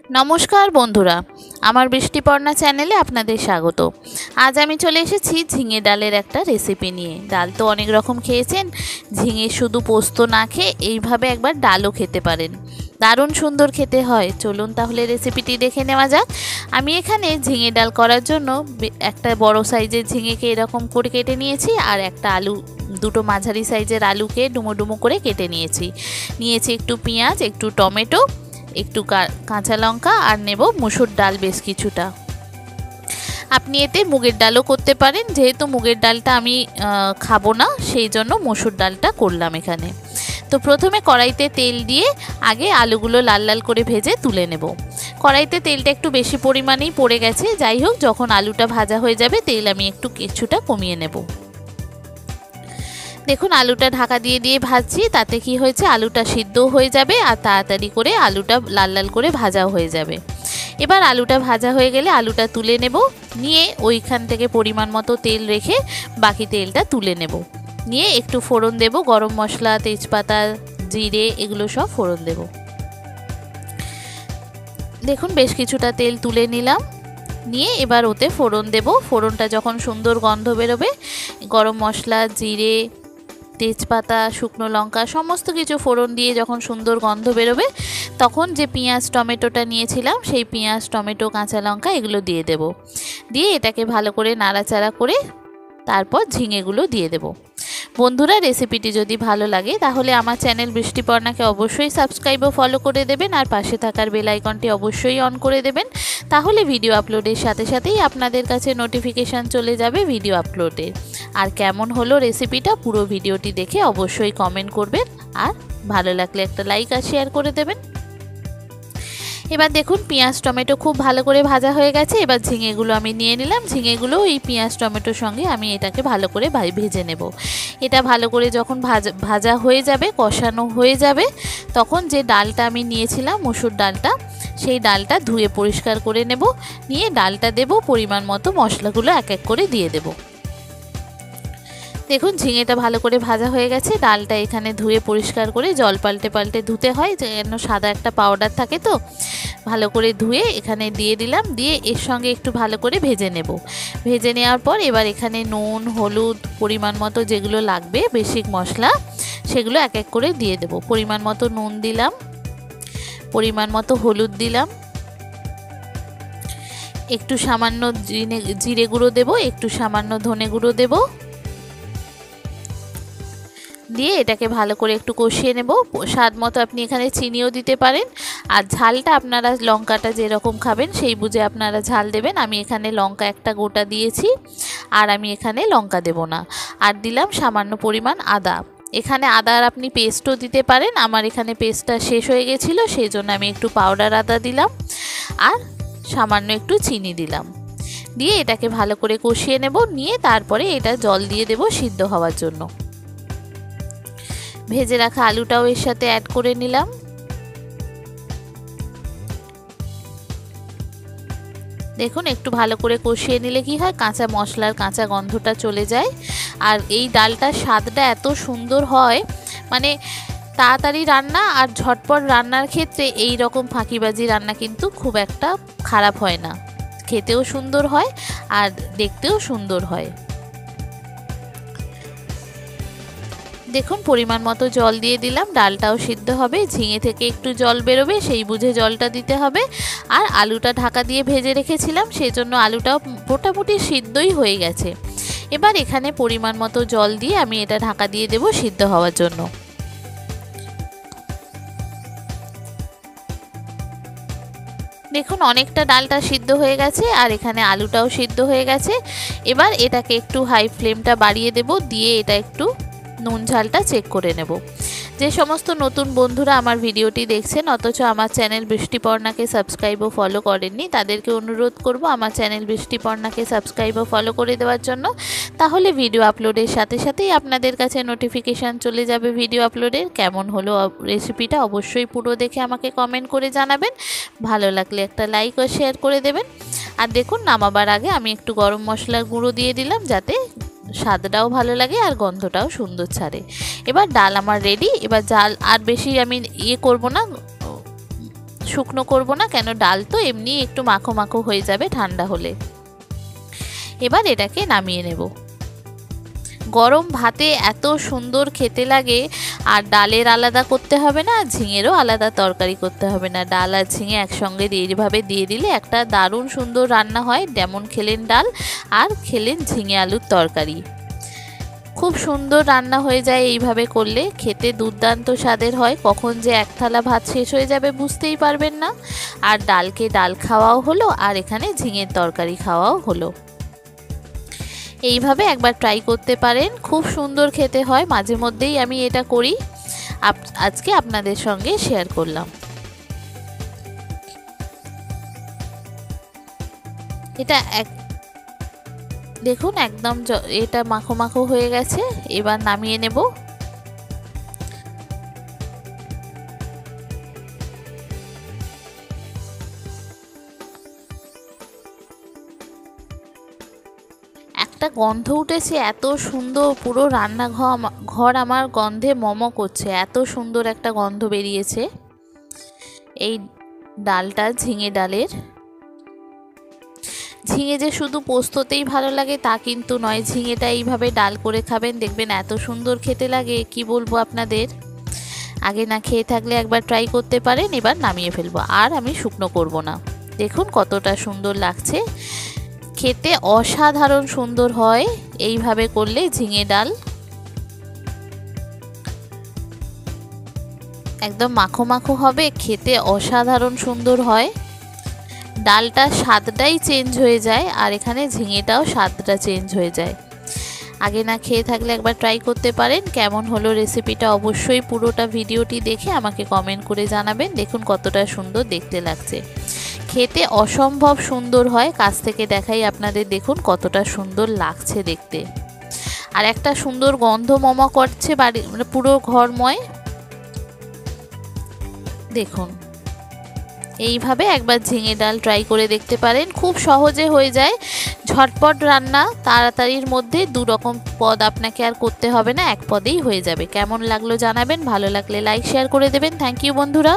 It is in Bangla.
নমস্কার বন্ধুরা, আমার বৃষ্টিপর্ণা চ্যানেলে আপনাদের স্বাগত। আজ আমি চলে এসেছি ঝিঙে ডালের একটা রেসিপি নিয়ে। ডাল তো অনেক রকম খেয়েছেন, ঝিঙে শুধু পোস্ত না খেয়ে এইভাবে একবার ডালও খেতে পারেন, দারুণ সুন্দর খেতে হয়। চলুন তাহলে রেসিপিটি দেখে নেওয়া যাক। আমি এখানে ঝিঙে ডাল করার জন্য একটা বড় সাইজের ঝিঙেকে এরকম করে কেটে নিয়েছি, আর একটা আলু, দুটো মাঝারি সাইজের আলুকে ডুমো ডুমো করে কেটে নিয়েছি। একটু পেঁয়াজ, একটু টমেটো, একটু কাঁচা লঙ্কা, আর নেব মুসুর ডাল বেশ কিছুটা। আপনি এতে মুগের ডালও করতে পারেন, যেহেতু মুগের ডালটা আমি খাবো না সেই জন্য মসুর ডালটা করলাম এখানে। তো প্রথমে কড়াইতে তেল দিয়ে আগে আলুগুলো লাল লাল করে ভেজে তুলে নেব। কড়াইতে তেলটা একটু বেশি পরিমাণেই পড়ে গেছে, যাই হোক যখন আলুটা ভাজা হয়ে যাবে তেল আমি একটু কিছুটা কমিয়ে নেব। দেখুন আলুটা ঢাকা দিয়ে দিয়ে ভাজছি, তাতে কি হয়েছে আলুটা সিদ্ধ হয়ে যাবে আর তাড়াতাড়ি করে আলুটা লাল লাল করে ভাজাও হয়ে যাবে। এবার আলুটা ভাজা হয়ে গেলে আলুটা তুলে নেব, নিয়ে ওইখান থেকে পরিমাণ মতো তেল রেখে বাকি তেলটা তুলে নেব। নিয়ে একটু ফোড়ন দেব, গরম মশলা, তেজপাতা, জিরে, এগুলো সব ফোড়ন দেব। দেখুন বেশ কিছুটা তেল তুলে নিলাম, নিয়ে এবার ওতে ফোড়ন দেব। ফোড়নটা যখন সুন্দর গন্ধ বেরোবে, গরম মশলা, জিরে, তেজপাতা, শুকনো লঙ্কা সমস্ত কিছু ফোড়ন দিয়ে যখন সুন্দর গন্ধ বেরোবে, তখন যে পেঁয়াজ টমেটোটা নিয়েছিলাম সেই পেঁয়াজ টমেটো কাঁচা লঙ্কা এগুলো দিয়ে দেব। দিয়ে এটাকে ভালো করে নাড়াচাড়া করে তারপর ঝিঙেগুলো দিয়ে দেব। বন্ধুরা, রেসিপিটি যদি ভালো লাগে তাহলে আমার চ্যানেল বৃষ্টিপর্ণাকে অবশ্যই সাবস্ক্রাইব ও ফলো করে দেবেন, আর পাশে থাকার বেল আইকনটি অবশ্যই অন করে দেবেন। তাহলে ভিডিও আপলোডের সাথে সাথেই আপনাদের কাছে নোটিফিকেশান চলে যাবে ভিডিও আপলোডের। আর কেমন হলো রেসিপিটা পুরো ভিডিওটি দেখে অবশ্যই কমেন্ট করবেন, আর ভালো লাগলে একটা লাইক আর শেয়ার করে দেবেন। এবার দেখুন পেঁয়াজ টমেটো খুব ভালো করে ভাজা হয়ে গেছে। এবার ঝিঙেগুলো আমি নিয়ে নিলাম। ঝিঙেগুলো এই পেঁয়াজ টমেটোর সঙ্গে আমি এটাকে ভালো করে ভেজে নেব। এটা ভালো করে যখন ভাজা হয়ে যাবে, কষানো হয়ে যাবে, তখন যে ডালটা আমি নিয়েছিলাম মসুর ডালটা, সেই ডালটা ধুয়ে পরিষ্কার করে নেব। নিয়ে ডালটা দেব, পরিমাণ মতো মশলাগুলো এক এক করে দিয়ে দেব। দেখুন ঝিঙেটা ভালো করে ভাজা হয়ে গেছে। ডালটা এখানে ধুয়ে পরিষ্কার করে জল পাল্টে পাল্টে ধুতে হয়, যেন সাদা একটা পাউডার থাকে, তো ভালো করে ধুয়ে এখানে দিয়ে দিলাম। দিয়ে এর সঙ্গে একটু ভালো করে ভেজে নেব। ভেজে নেওয়ার পর এবার এখানে নুন, হলুদ, পরিমাণ মতো যেগুলো লাগবে বেসিক মশলা, সেগুলো এক এক করে দিয়ে দেব। পরিমাণ মতো নুন দিলাম, পরিমাণ মতো হলুদ দিলাম, একটু সামান্য জিরে গুঁড়ো দেব, একটু সামান্য ধনে গুঁড়ো দেব। দিয়ে এটাকে ভালো করে একটু কষিয়ে নেব। স্বাদ মতো আপনি এখানে চিনিও দিতে পারেন, আর ঝালটা আপনারা লঙ্কাটা যেরকম খাবেন সেই বুঝে আপনারা ঝাল দেবেন। আমি এখানে লঙ্কা একটা গোটা দিয়েছি, আর আমি এখানে লঙ্কা দেব না। আর দিলাম সামান্য পরিমাণ আদা। এখানে আদার আপনি পেস্টও দিতে পারেন, আমার এখানে পেস্টটা শেষ হয়ে গেছিলো সেই জন্য আমি একটু পাউডার আদা দিলাম, আর সামান্য একটু চিনি দিলাম। দিয়ে এটাকে ভালো করে কষিয়ে নেব। নিয়ে তারপরে এটা জল দিয়ে দেব সিদ্ধ হওয়ার জন্য। ভেজে রাখা আলুটাও এর সাথে অ্যাড করে নিলাম। দেখুন একটু ভালো করে কষিয়ে নিলে কি হয়, কাঁচা মশলার কাঁচা গন্ধটা চলে যায়। আর এই ডালটার স্বাদটা এত সুন্দর হয়, মানে তাড়াতাড়ি রান্না আর ঝটপট রান্নার ক্ষেত্রে এই রকম ফাঁকিবাজি রান্না কিন্তু খুব একটা খারাপ হয় না, খেতেও সুন্দর হয় আর দেখতেও সুন্দর হয়। দেখুন পরিমাণ মতো জল দিয়ে দিলাম, ডালটাও সিদ্ধ হবে, ঝিঙে থেকে একটু জল বেরোবে, সেই বুঝে জলটা দিতে হবে। আর আলুটা ঢাকা দিয়ে ভেজে রেখেছিলাম, সেই জন্য আলুটাও মোটামুটি সিদ্ধই হয়ে গেছে। এবার এখানে পরিমাণ মতো জল দিয়ে আমি এটা ঢাকা দিয়ে দেব সিদ্ধ হওয়ার জন্য। দেখুন অনেকটা ডালটা সিদ্ধ হয়ে গেছে, আর এখানে আলুটাও সিদ্ধ হয়ে গেছে। এবার এটাকে একটু হাই ফ্লেমটা বাড়িয়ে দেব, দিয়ে এটা একটু নুন ঝালটা চেক করে নেব। যে সমস্ত নতুন বন্ধুরা আমার ভিডিওটি দেখছেন অথচ আমার চ্যানেল বৃষ্টিপর্ণাকে সাবস্ক্রাইব ও ফলো করেননি, তাদেরকে অনুরোধ করব আমার চ্যানেল বৃষ্টিপর্ণাকে সাবস্ক্রাইব ও ফলো করে দেওয়ার জন্য। তাহলে ভিডিও আপলোডের সাথে সাথেই আপনাদের কাছে নোটিফিকেশান চলে যাবে ভিডিও আপলোডের। কেমন হলো রেসিপিটা অবশ্যই পুরো দেখে আমাকে কমেন্ট করে জানাবেন। ভালো লাগলে একটা লাইক ও শেয়ার করে দেবেন। আর দেখুন নামাবার আগে আমি একটু গরম মশলার গুঁড়ো দিয়ে দিলাম, যাতে স্বাদটাও ভালো লাগে আর গন্ধটাও সুন্দর ছাড়ে। এবার ডাল আমার রেডি। এবার জাল আর বেশি আমি করব না, শুকনো করব না, কেন ডাল তো এমনি একটু মাখো মাখো হয়ে যাবে ঠান্ডা হলে। এবার এটাকে নামিয়ে নেব। গরম ভাতে এত সুন্দর খেতে লাগে, আর ডালের আলাদা করতে হবে না, ঝিঙেরও আলাদা তরকারি করতে হবে না। ডাল আর ঝিঙে একসঙ্গে এইভাবে দিয়ে দিলে একটা দারুণ সুন্দর রান্না হয়। যেমন খেলেন ডাল আর খেলেন ঝিঙে আলুর তরকারি, খুব সুন্দর রান্না হয়ে যায় এইভাবে করলে। খেতে দুর্দান্ত স্বাদের হয়, কখন যে এক থালা ভাত শেষ হয়ে যাবে বুঝতেই পারবেন না। আর ডালকে ডাল খাওয়াও হলো, আর এখানে ঝিঙের তরকারি খাওয়াও হলো। এইভাবে একবার ট্রাই করতে পারেন, খুব সুন্দর খেতে হয়। মাঝে মধ্যেই আমি এটা করি, আজকে আপনাদের সঙ্গে শেয়ার করলাম। এটা দেখুন একদম এটা মাখো মাখো হয়ে গেছে। এবার নামিয়ে নেব। একটা গন্ধ উঠেছে এত সুন্দর, পুরো রান্নাঘর আমার গন্ধে মমো করছে, এত সুন্দর একটা গন্ধ বেরিয়েছে এই ডালটা, ঝিঙে ডালের। ঝিঙে যে শুধু পোস্ততেই ভালো লাগে তা কিন্তু নয়, ঝিঙেটা এইভাবে ডাল করে খাবেন, দেখবেন এত সুন্দর খেতে লাগে কি বলবো আপনাদের। আগে না খেয়ে থাকলে একবার ট্রাই করতে পারেন। এবার নামিয়ে ফেলবো, আর আমি শুকনো করব না। দেখুন কতটা সুন্দর লাগছে, খেতে অসাধারণ সুন্দর হয় এইভাবে করলে ঝিঙে ডাল। একদম মাখো মাখো হবে, খেতে অসাধারণ সুন্দর হয়। ডালটা স্বাদটাই চেঞ্জ হয়ে যায়, আর এখানে ঝিঙেটাও স্বাদটা চেঞ্জ হয়ে যায়। আগে না খেয়ে থাকলে একবার ট্রাই করতে পারেন। কেমন হলো রেসিপিটা অবশ্যই পুরোটা ভিডিওটি দেখে আমাকে কমেন্ট করে জানাবেন। দেখুন কতটা সুন্দর দেখতে লাগছে, খেতে অসম্ভব সুন্দর হয়। কাছ থেকে দেখাই আপনাদের, দেখুন কতটা সুন্দর লাগছে দেখতে, আর একটা সুন্দর গন্ধ মমা করছে বাড়ি, পুরো ঘরময়। দেখুন এইভাবে একবার ঝিঙে ডাল ট্রাই করে দেখতে পারেন, খুব সহজে হয়ে যায়, ঝটপট রান্না, তাড়াতাড়ির মধ্যে 2 রকম পদ আপনাকে আর করতে হবে না, এক পদেই হয়ে যাবে। কেমন লাগলো জানাবেন, ভালো লাগলে লাইক শেয়ার করে দেবেন। থ্যাংক ইউ বন্ধুরা।